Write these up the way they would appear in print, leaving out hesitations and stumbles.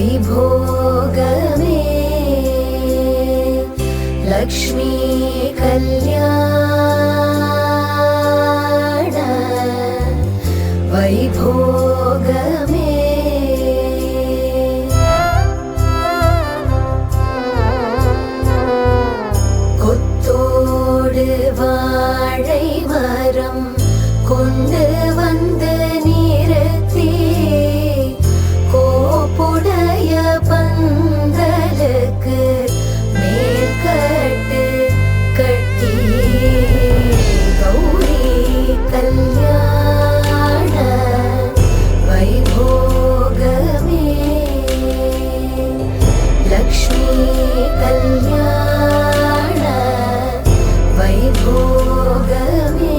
वैभोगमे लक्ष्मी कल्याण वैभोगमे கொத்தோடு வாழை மரம் கொண்டு வந்து நிறுத்தி கோப்புடைய பந்தலுக்கு மேற்கட்டு கட்டி கௌரி கல்யாண வைபோகமே லக்ஷ்மி கல்யாண வைபோகமே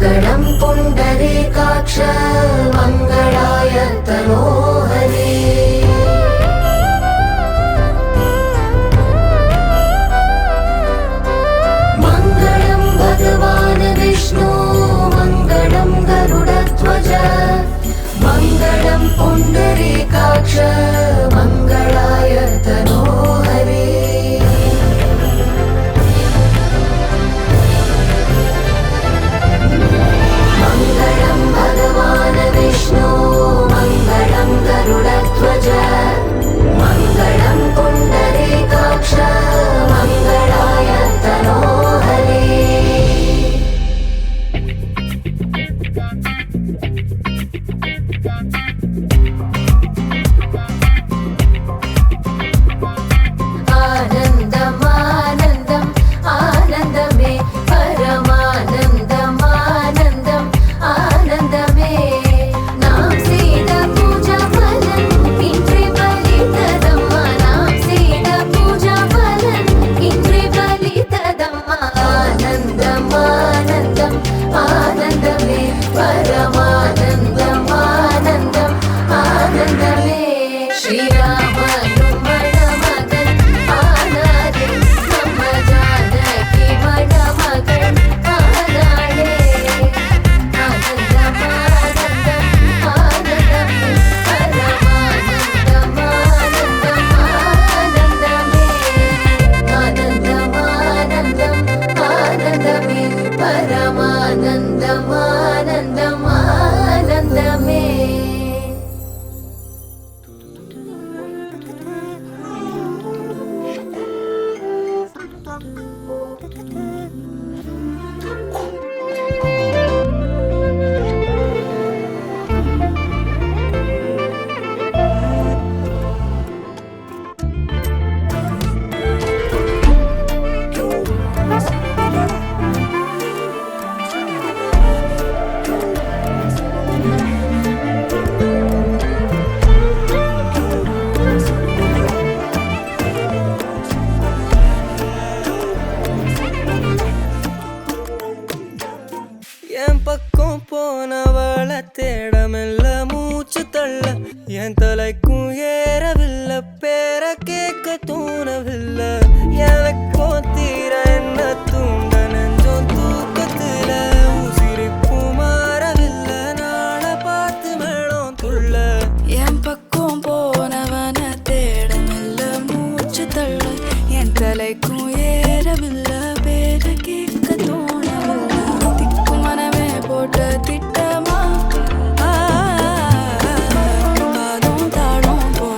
मङ्गलं पुण्डरीकाक्ष मङ्गलाय तनोहरे मङ्गलं भगवान् विष्णु मङ्गलं गरुडध्वज मङ्गलं पुण्डरीकाक्ष मङ्गलाय तनोहरे मङ्गलं भगवान् विष्णु मङ्गलं गरुडध्वज मङ्गलं पुण्डरीकाक्ष मङ्गलाय तनोहरे आनन्दम् आनन्दम् आनन्दमे परमानन्दम् आनन्दम् आनन्दमे नाम செய்த பூஜா பலன் இன்றே பலித்ததம்மா நாம் செய்த பூஜா பலன் இன்றே பலித்ததம்மா ஆனந்தம் ஆனந்தம் ஆனந்தமே பரமானந்தம் ஆனந்தம் ஆனந்தமே ஸ்ரீராமனும் மணமகன் ஆனாரே நம்ம ஜானகி மணமகன் ஆனாளே ஆனந்தம் ஆனந்தம் ஆனந்தமே பரமானந்தம் ஆனந்தம் ஆனந்தமே ஆனந்தம் ஆனந்தம் ஆனந்தமே பரமானந்தம் ஆனந்தம் ஆனந்தமே என் பக்கம் போனவள தேடமெல்ல மூச்சு தள்ள என் தலைக்கும் ஏறவில்லை பேர கேட்க தோணவில்லை எனக்கும் தீர என்ன தூண்ட நெஞ்சம் தூக்கத்துல உசிரிப்பும் மாறவில்லை நாள பார்த்து மேளம் துள்ள என் பக்கம் போனவன தேடமில்ல மூச்சு தள்ள என் தலைக்கும் ஏறவில்லை பேர கேட்க தோணவில்லை திக்கு மனமே போட்ட திட்டமா பாதம் தாளம் போட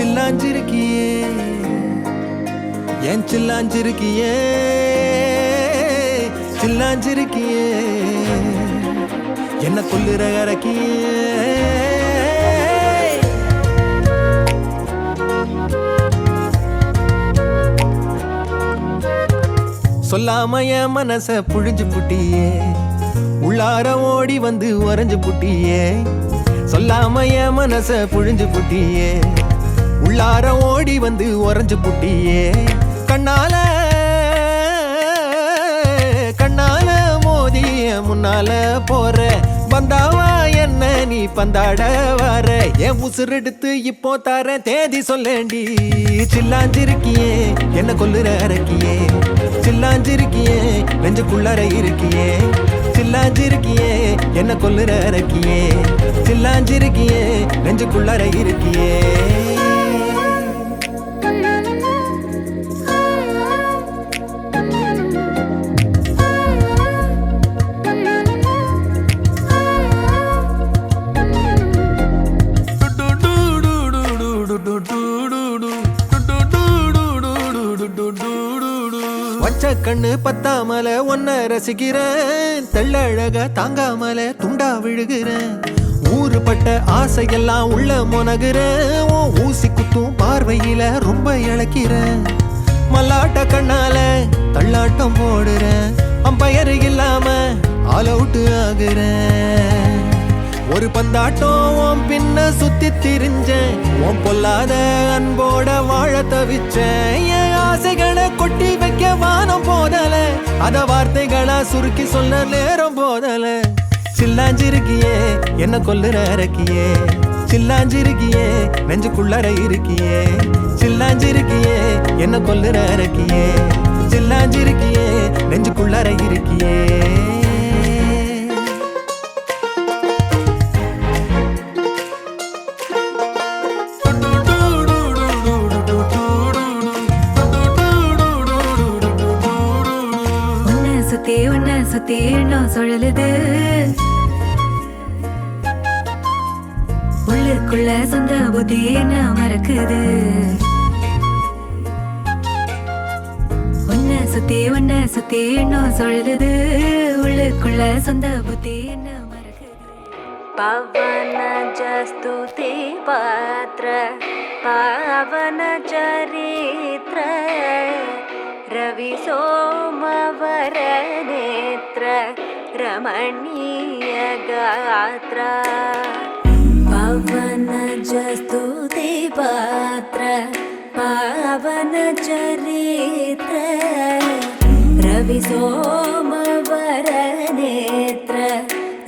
சில்லாஞ்சிருக்கியே ஏன் சில்லாஞ்சிருக்கியே சில்லாஞ்சிருக்கியே என்ன கொல்லுற அரக்கியே சொல்லாம என் மனச புழிஞ்சு புட்டியே உள்ளார ஓடி வந்து உறைஞ்சு புட்டியே சொல்லாம என் மனச புழிஞ்சு புட்டியே உள்ளார ஓடி வந்து உறைஞ்சு புட்டியே கண்ணால கண்ணால மோதி முன்னால போற வந்தாவா என்ன நீ பந்தாட வர என் உசுரெடுத்து இப்போ தர தேதி சொல்லேண்டி சில்லாஞ்சிருக்கியே என்ன கொல்லுற அரக்கியே சில்லாஞ்சிருக்கியே நெஞ்சுக்குள்ளற இருக்கியே சில்லாஞ்சிருக்கியே என்ன கொல்லுற அரக்கியே சில்லாஞ்சிருக்கியே நெஞ்சுக்குள்ளற இருக்கியே வச்ச கண்ணு பத்தாமல ஒன்ன ரசிக்கிறேன் தெள்ளழக தாங்காமல துண்டா விழுகிறேன் ஊறுபட்ட ஆசையெல்லாம் உள்ள முனகுறேன் ஊசி குத்தும் பார்வையில ரொம்ப இழக்கிறேன் மல்லாட்ட கண்ணால தள்ளாட்டம் போடுறேன் அம்பயரு இல்லாம ஆல் அவுட் ஆகுறேன் ஒரு பந்தாட்டம் பின்ன சுத்தி திரிஞ்சேன் உன் பொல்லாத அன்போட வாழ தவிச்சேன் என் ஆசைகளை கொட்டி வைக்க வானம் போதல அத வார்த்தைகளா சுருக்கி சொல்ல நேரம் போதல சில்லாஞ்சிருக்கியே என்ன கொல்லுற அரக்கியே சில்லாஞ்சிருக்கியே நெஞ்சுக்குள்ளற இருக்கியே சில்லாஞ்சிருக்கியே என்ன கொல்லுற அரக்கியே சில்லாஞ்சிருக்கியே நெஞ்சுக்குள்ளற இருக்கியே உன்னை சுத்தி எண்ணம் சுழலுது உள்ளுக்குள்ள சொந்த புத்தி என்ன மறக்குது உன்னை சுத்தி எண்ணம் சுழலுது உள்ளுக்குள்ள சொந்த புத்தி என்ன மறக்குது பவன ஜஸ்துதி பாத்ர பாவன சரித்ர रवि सोमवर नेत्र रमणीय गात्र पवन जस्तुति पात्र पावन चरित्र रवि सोमवर नेत्र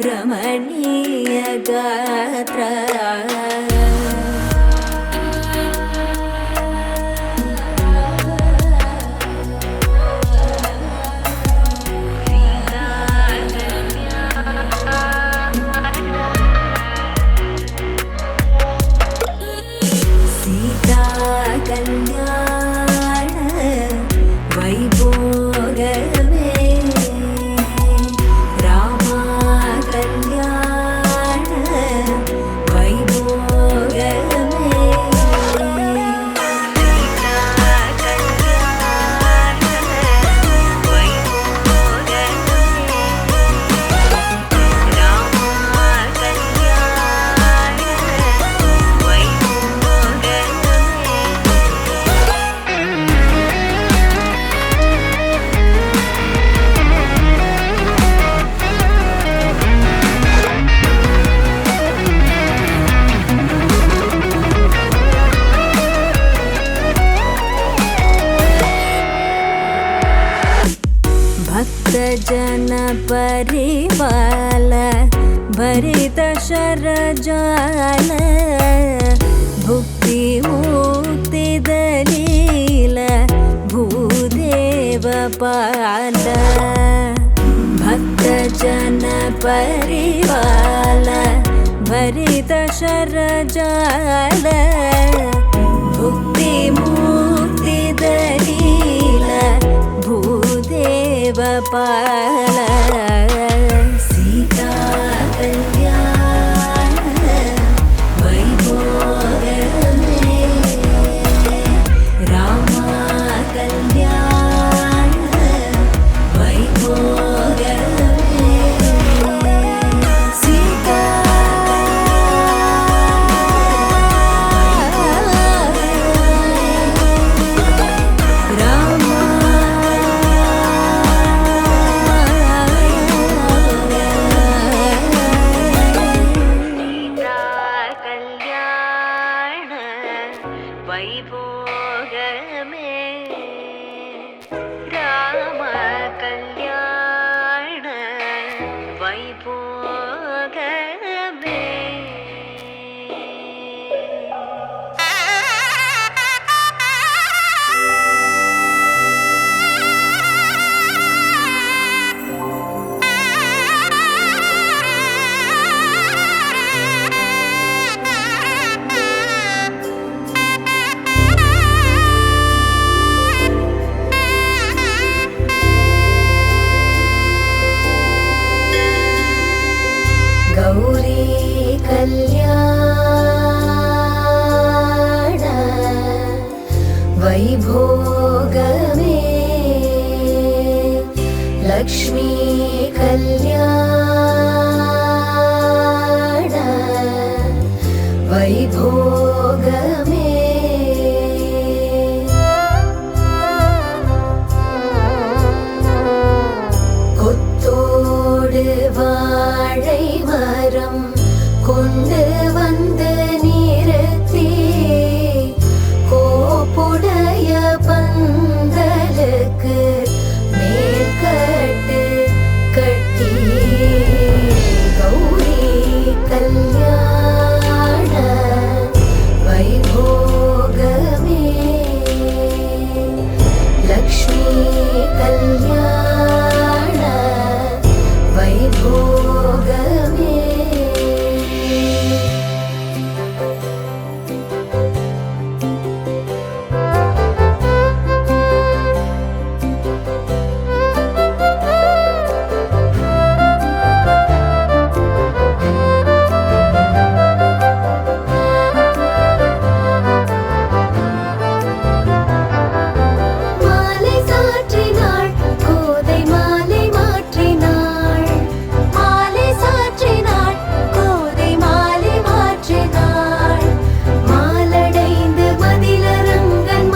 रमणीय गात्र कल्याण वैभोगमे रामा कल्याण वैभोगमे जन परिवाल भरित शरजाल भुक्ति मुक्ति दलील भूदेव पाल भक्त जन परिवाल भरित शरजाल भुक्ति मुक्ति दलील भूदेव पाल सीता कल्याण वैभोगमे வைபோகமே கொத்தோடு வாழை மரம் கொண்டு வந்து நிறுத்தி கோப்புடைய பந்தலுக்கு மேற்கட்டு கட்டி கௌரி கல்யாண வைபோகமே லக்ஷ்மி கல்யாண வைபோகமே மாலை சாற்றினாள் கோதை மாலை மாற்றினாள் மாலை சாற்றினாள் கோதை மாலை மாற்றினாள் மாலடைந்து மதிலரங்கன்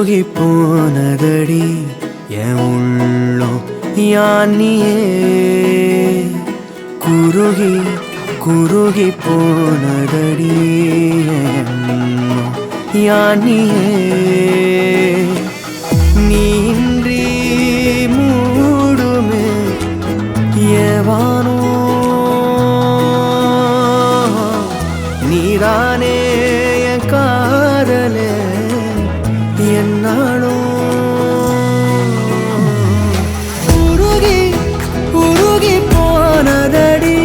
குறுகி போனதடி என் உள்ளம் யானியே குறுகி குறுகி போனதடி என்னும் யானியே நீன்றி மூடுமே ஏவானோ நீதானே என் காதலே என்னாலும் உருகி உருகி போனதடி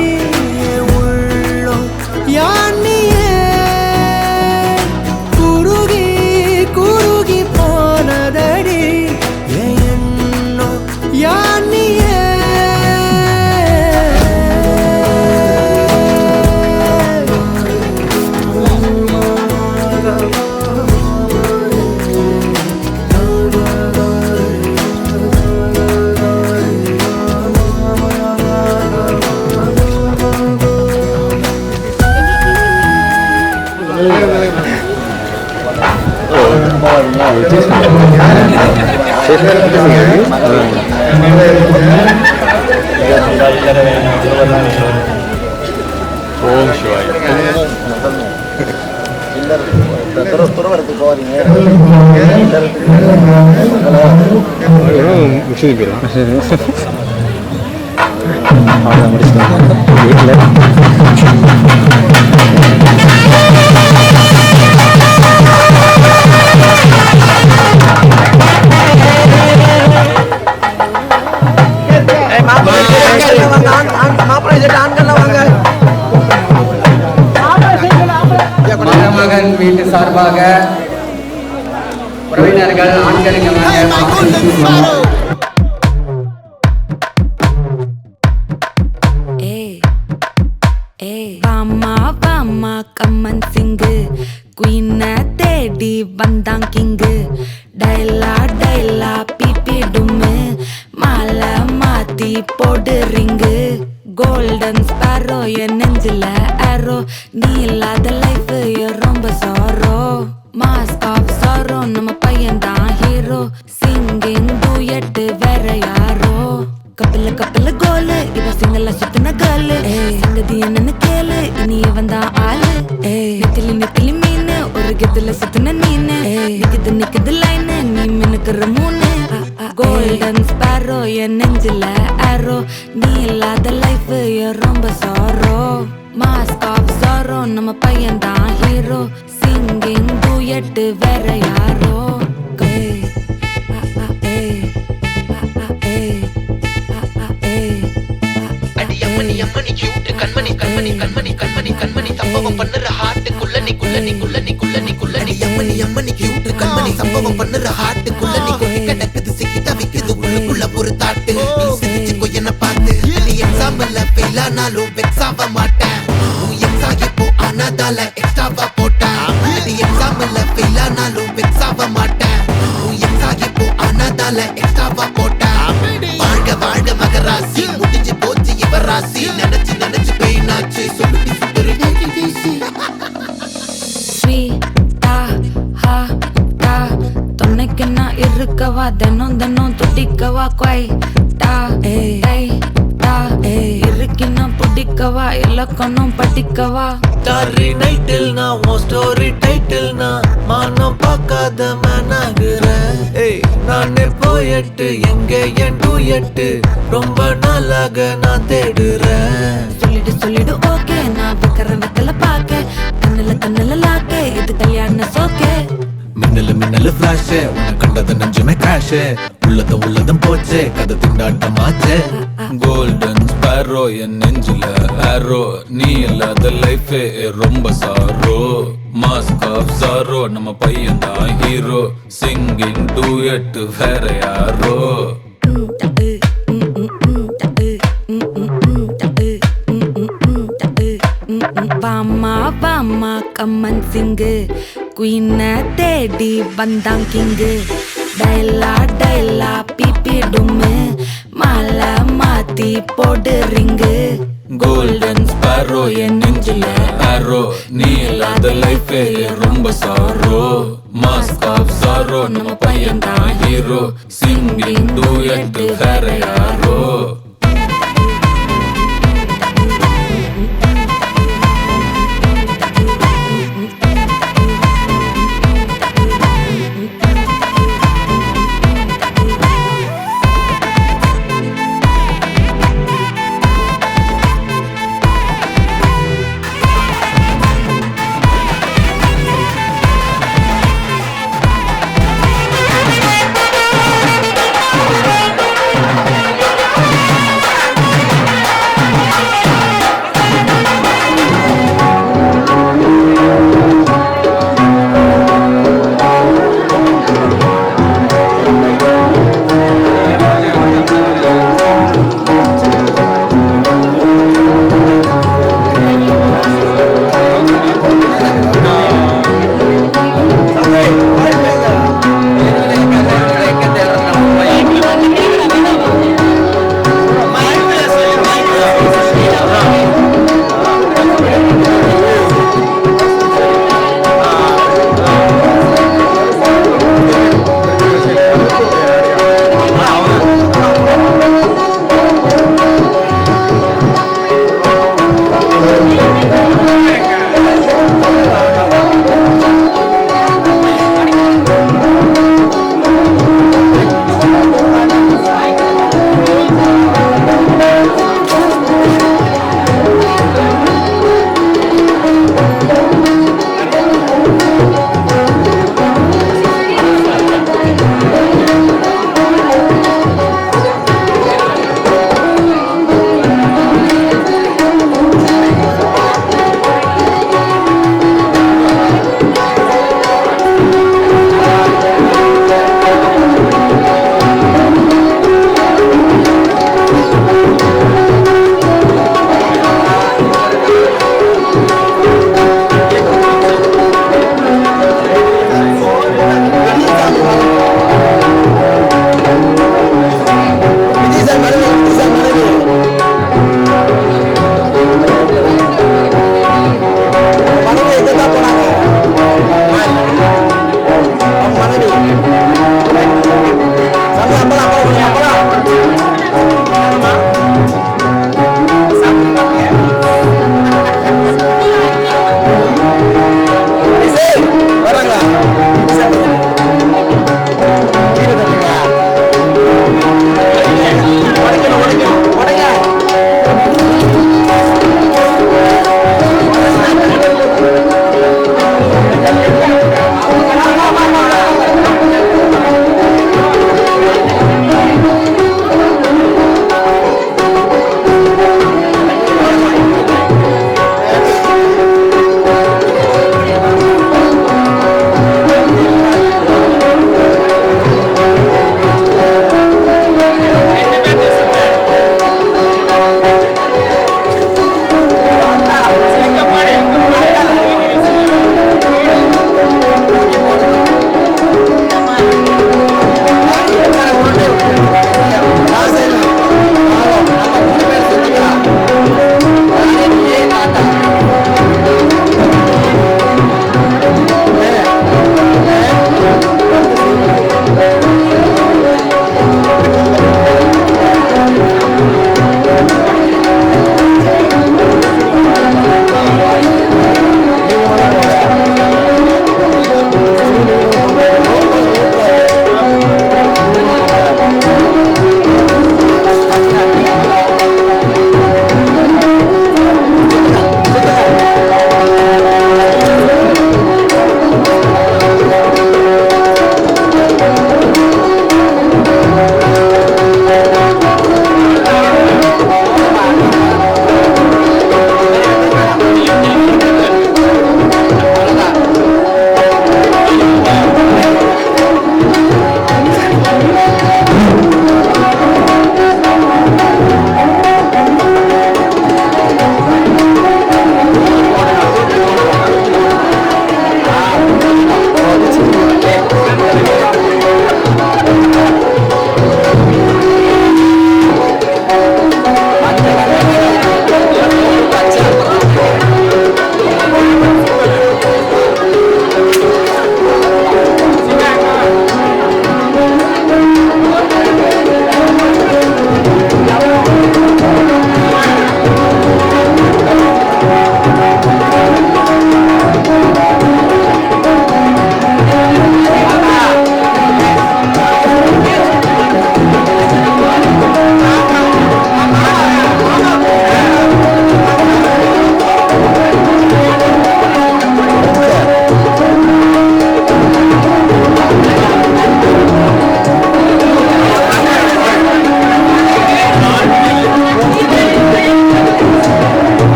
உள்ளம் யானியே குறுகி குறுகி போனதடி எண்ணம் யானியே ஓம் சிவாய். முடிச்சது போயிடும் வீட்டில் மணமகன் வீட்டு சார்பாக உறவினர்கள் ஆண்களுக்கு வாமா வாமா கம்மன் சிங்கு குயின தேடி வந்தான் கிங்கு டைலா டைலா பிபி டும்மு மாலை மாத்தி போடு ரிங்கு கோல்டன் ஸ்பாரோ என் நெஞ்சில ஆரோ நீ இல்லாத லைஃப் ரொம்ப சாரோ மாஸ்க் ஆஃப் சாரோ நம்ம பையன் தான் ஹீரோ சிங்கிங் டூயட் வேற யாரோ கப்பல கப்பல கோலு இவ சிங்கல்ல சுத்தின கேளு சங்கதி என்னன்னு கேளு இனி இவன் தான் ஆளு நெத்திலி நெத்திலி மீன் ஒரு கெத்துல சுத்தின நீனு நிக்குது நிக்குது லைனு நீ மினுக்குற மூணு கோல்டன் ஸ்பாரோ என் நெஞ்சில ஆரோ நீ இல்லாத லைஃப் ரொம்ப சாரோ மாஸ்க் ஆஃப் சாரோ நம்ம பையன் தான் ஹீரோ சிங்கிங் டூயட் வேற யாரோ அம்மணி கியூட் கண்மணி கண்மணி கண்மணி கண்மணி கண்மணி சம்பவம் பண்ணுற ஹார்ட்டுக்குள்ள நீ குள்ள நீ குள்ள நீ குள்ள நீ குள்ள நீ அம்மணி கியூட் கண்மணி சம்பவம் பண்ணுற ஹார்ட்டுக்குள்ள நீ கொட்டி கிடக்குது சிக்கி தவிக்குது உள்ளுக்குள்ள ஒரு தாட்டு நீ சிரிச்சுக்கோ என்ன பார்த்து நீ எக்ஸாம்ல ஃபெயில் ஆனாலும் வெக்ஸ் ஆக மாட்டேன் உன் எக்ஸா இப்போ ஆனதால எக்ஸ்ட்ராவா போட்டேன் நீ எக்ஸாம்ல ஃபெயில் ஆனாலும் வெக்ஸ் ஆக மாட்டேன் உன் எக்ஸா இப்போ ஆனதால எக்ஸ்ட்ராவா போட்டேன் வாழ்க வாழ்க மகராசி முடிஞ்சு போச்சு இவராசி நினைச்சு நினைச்சு பெயினாச்சு சொல்லுடி சுத்தரு ஸ்வீட்டா ஹா டா துணைக்கு நான் இருக்கவா தினம் தினம் துடிக்கவா கொய் டா ஏய் டா இருக்கினா பிடிக்கவா இலக்கணம் படிக்கவா ஸ்டாரி நைட்டில் நான் உன் ஸ்டோரி டைட்டில் நான் மானம் பார்க்காத மேனாகிறேன் நானே போயட்டு எங்க என் டூயட்டு ரொம்ப நாளாக நான் தேடுறேன் சொல்லிடு ஓகே நான் வைக்கிற வெத்தல பாக்க கண்ணுல லாக்க இது கல்யாண சோக்கே மின்னலு ஃபிளாஷ் உன்னை கண்டது நெஞ்சுமே கிராஷ் உள்ளதும் போச்சே கதை திண்டாட்டமாச்சே கோல்டன் ஸ்பாரோ என் நெஞ்சில ஆரோ நீ இல்லாத லைஃபே ரொம்ப சாரோ மாஸ்க் ஆஃப் சாரோ நம்ம பையன் தான் ஹீரோ சிங்கிங் டூயட் வேற யாரோ வாமா வாமா கம்மன் சிங்கு குயின தேடி வந்தான் கிங்கு டைலா டைலா பிபி டும்மு மாலை மாத்தி போடு ரிங்கு கோல்டன் ஸ்பாரோ என் நெஞ்சில ஆரோ நீ இல்லாத லைஃபே ரொம்ப sorrow mask of sorrow sorrow நம்ம பையன் தான் ஹீரோ சிங்கிங் டூயட் வேற யாரோ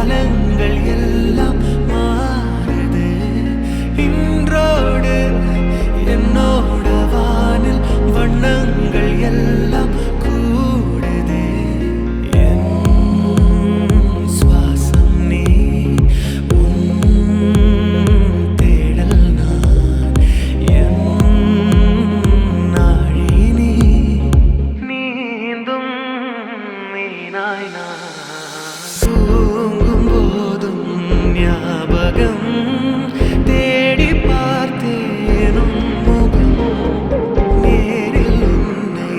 காலங்கள் எல்லாம் மாறுது இன்றோடு என்னோட வானில் வண்ணங்கள் எல்லாம் கூடுது என் சுவாசம் நீ உன் தேடல் நான் என் நாழி நீ நீந்தும் மீனாய் நான் தூங்கும் போதும் ஞாபகம் தேடி பார்த்தேனும் முகம் நேரில் உன்னை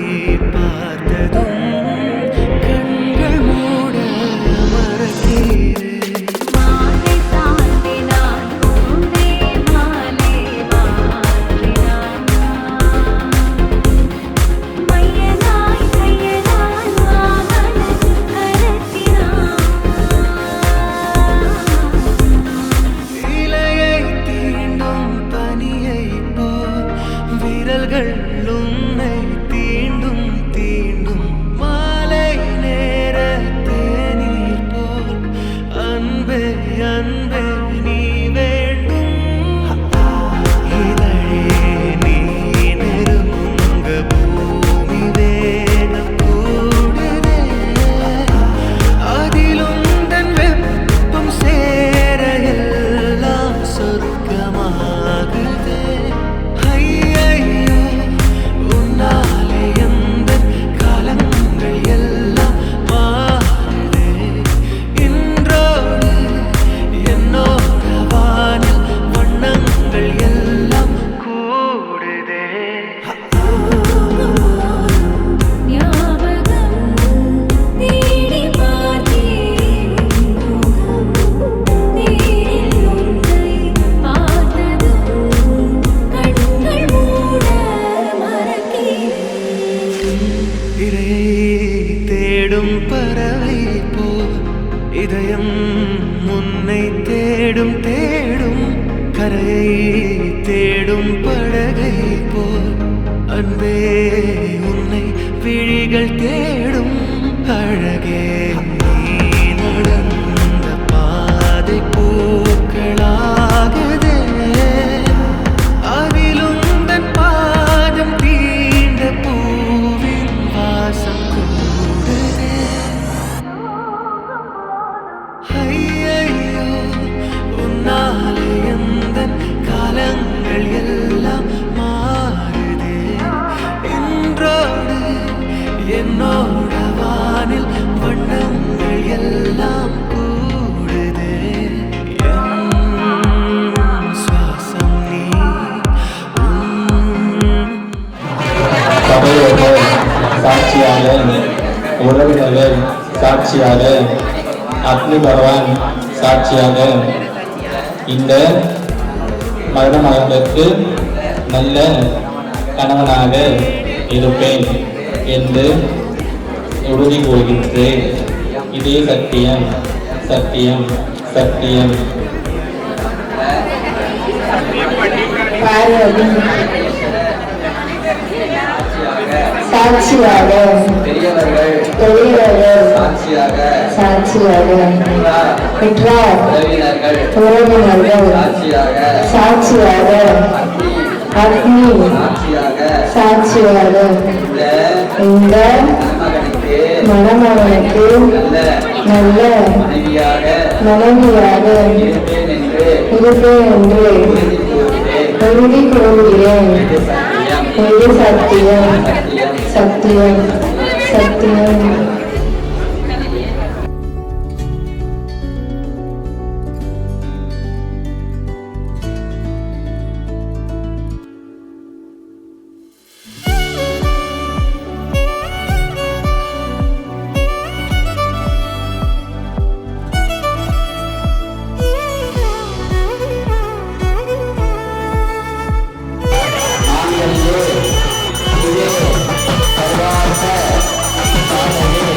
பார்த்ததும் கண்கள் மூட மறக்கிறேன் மாலை சாற்றினாள் கோதை மாலை மாற்றினாள் மையனாய் கையனாய் மாமன் கரத்தினாள் இலையை தீண்டும் பனியை போல் விரல்கள் உன்னை தீண்டும் தீண்டும் மாலை நேர தேநீர் போல் அன்பே அன்பே நீ வேண்டும் இதழே நீ நெருங்க பூமி வேகம் கூடுதே அதிலும் தன் வெப்பம் சேர எல்லாம் சொர்க்கமாகுதே ஐயையோ உன்னாலே எந்தன் காலங்கள் எல்லாம் மாறுதே இன்றோடு என்னோட வானில் வண்ணங்கள் எல்லாம் கூடுதே ஞாபகம் தேடி பார்த்தேன் நேரில் உன்னை பார்த்ததும் கண்கள் மூட மறக்கிறேன் இரையை தேடும் பறவை போல் இதயம் உன்னை தேடும் தேடும் கரையை தேடும் படகை போல் அன்பே உன்னை விழிகள் தேடும் அழகே நீ நடந்த பாதை பூக்களாகுதே அதிலும் தன் பாதம் தீண்ட பூவின் வாசம் கூடுதே ஐயையோ உன்னாலே எந்தன் காலங்கள் எல்லாம் மாறுதே இன்றோடு என்னோட வானில் வண்ணங்கள் எல்லாம் கூடுதே என் சுவாசம் நீ உன் சபையோர்கள் சாட்சியாக உறவினர்கள் சாட்சியாக அக்னி பகவான் சாட்சியாக இந்த மரணமானதற்கு நல்ல கணவனாக இருப்பேன் என்று உறுதி கூறுகின்றேன். இதே சத்தியம் சத்தியம் சத்தியம். சாட்சியாக பெரியவர்கள் சாட்சியாக பெற்றார் உறவினர்கள் சாட்சியாக அக்னி சாட்சியாக இந்த மணமகனுக்கு நல்ல மனைவியாக இருப்பேன் என்று உறுதி கூறுகிறேன். இது சத்தியம் சத்தியம் சத்தியம். ஆங்கிலேயே இதே சர்வார்த்த சாதனை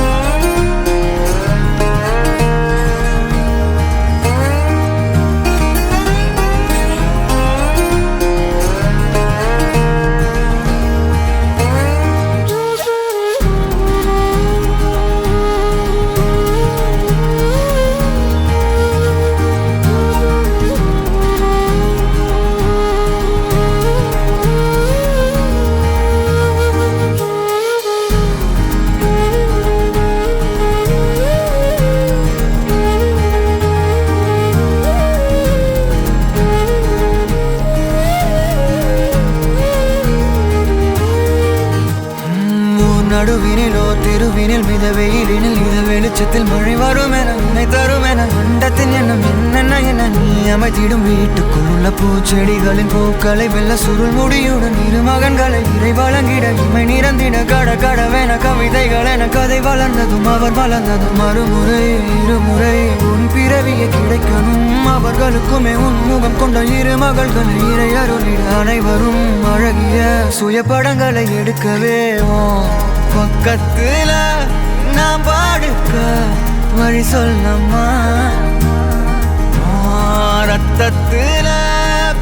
நடுவினிலோ தெருவினில் மித வெயிலினில் இத வெளிச்சத்தில் மழை வரும் என நினை தரும் என அண்டத்தின் எண்ணம் என்னென்ன என நீ அமைத்திடும் வீட்டுக்குள்ள பூச்செடிகளின் பூக்களை வெல்ல சுருள் முடியுடன் இரு மகன்களை இறை வழங்கிட இமை நிறந்திட கட கடவென கவிதைகள் என கதை வளர்ந்ததும் அவர் வளர்ந்ததும் மறுமுறை இருமுறை உன் பிறவியை கிடைக்கணும் அவர்களுக்குமே உன் முகம் கொண்ட இரு மகள்களை இறை அருளிட அனைவரும் அழகிய சுய படங்களை எடுக்கவே பக்கத்துல நான் பாடுக்க வழி சொல்லம்மா ரத்தத்துல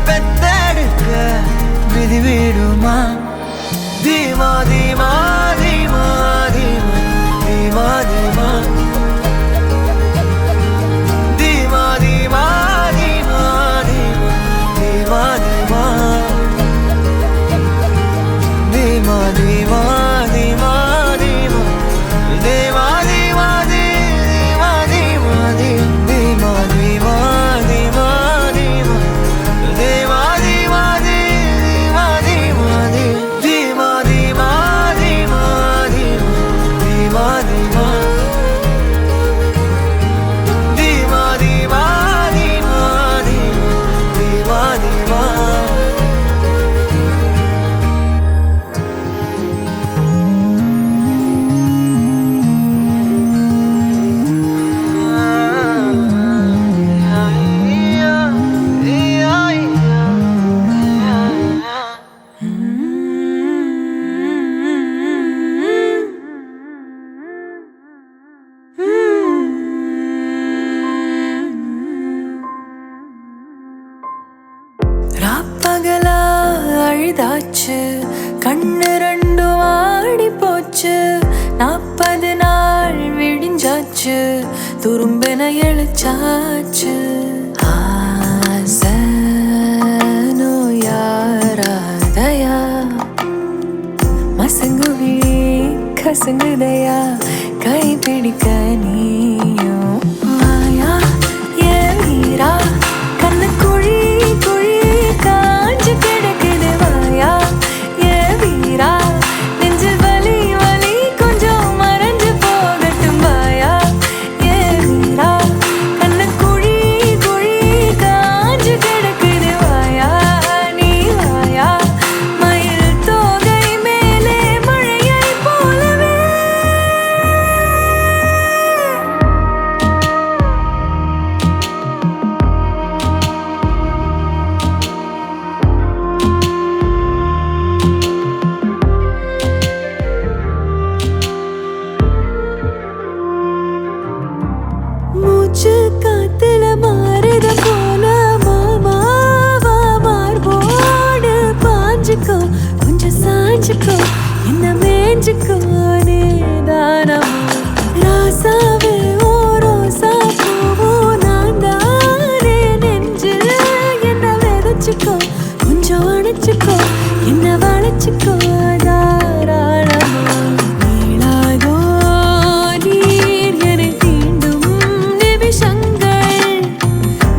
பெத்தெடுக்க விதி விடுமா தீமா தீமா தீமா தீமா தீமா தீமா தீமா தீமா தீமா தீமா தீமா தீமா தீமா தீமா அழுதாச்சு கண்ணு ரெண்டும் ஆடி போச்சு 40 நாள் விடிஞ்சாச்சு துரும்பின எழுச்சாச்சு ஆசனோ யாராதயா மசங்குவி கசங்குதையா கை பிடிக்க நீயும் மாயா ஏ வீரா கண்ணு குழி குழி காஞ்சு கிடக்குது வாயா ஏ வீரா நெஞ்சில் வலி வலி கொஞ்சம் மறைஞ்சு போகட்டும் வாயா ஏ வீரா கண்ணு குழி குழி காஞ்சு கிடக்குது வாயா நீ வாயா மயில் தோகை மேலே மழையை போலவே மூச்சு காத்துல மாறுத போல மாமாவா மார்போடு பாஞ்சுக்கோ கொஞ்சம் சாஞ்சுக்கோ என்ன மேஞ்சுக்கோ நீதானமா ராசாவே ஓ ரோசா பூவோ நான் தானே நெஞ்சில் என்ன விதைச்சுக்கோ கொஞ்சம் அணைச்சுக்கோ என்ன வளைச்சுக்கோ தாராளமா நீளாதோ நீர் என்னை தீண்டும் நிமிஷங்கள்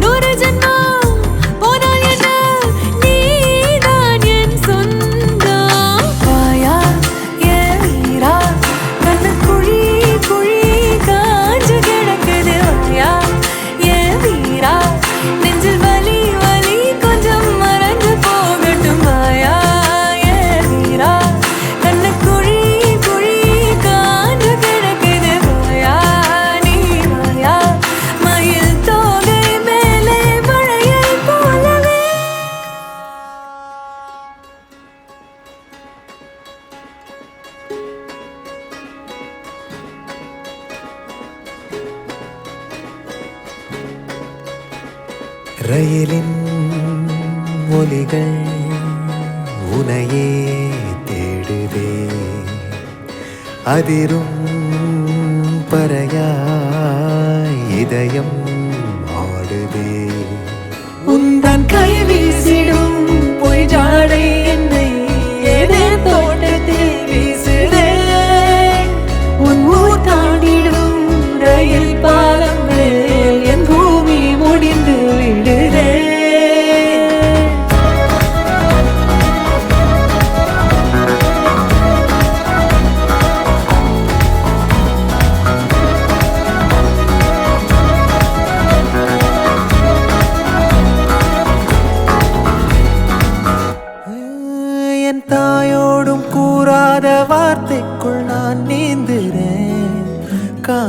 100 ஜென்மம் போனால் என்ன நீதான் என் சொந்தம் வாயா ஏ வீரா கண்ணு குழி குழி காஞ்சு கிடக்குது வாயா ஏ வீரா நெஞ்சில் வலி வலி கொஞ்சம் மறைஞ்சு போகட்டும் வாயா ஏ வீரா கண்ணு குழி குழி காஞ்சு கிடக்குது வாயா நீ வாயா மயில் தோகை மேலே மழையை போலவே ரயிலின் ஒலிகள் உனையே தேடுதே அதிரும் பறையாய் இதயம் ஆடுதே உந்தன் கை வீசிடும் பொய் ஜாடை என்னை ஏதே தோட்டத்தில் வீசுதே உன் ஊர் தாண்டிடும் ரயில் பாலம் மேல் என் பூமி முடிந்து விடுதே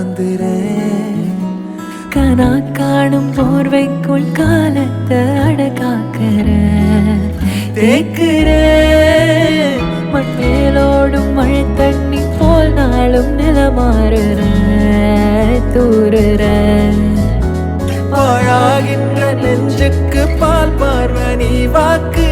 ஏமாந்துறேன் கனா காணும் போர்வைக்குள் காலத்தை அடக்காக்குறேன் தேக்குறேன் மண்ணேலோடும் மழை தண்ணி போல் நாளும் நிலமாறுறேன் தூறுறேன் பாழாகின்ற நெஞ்சுக்கு பால் பார்வ நீ வாக்கு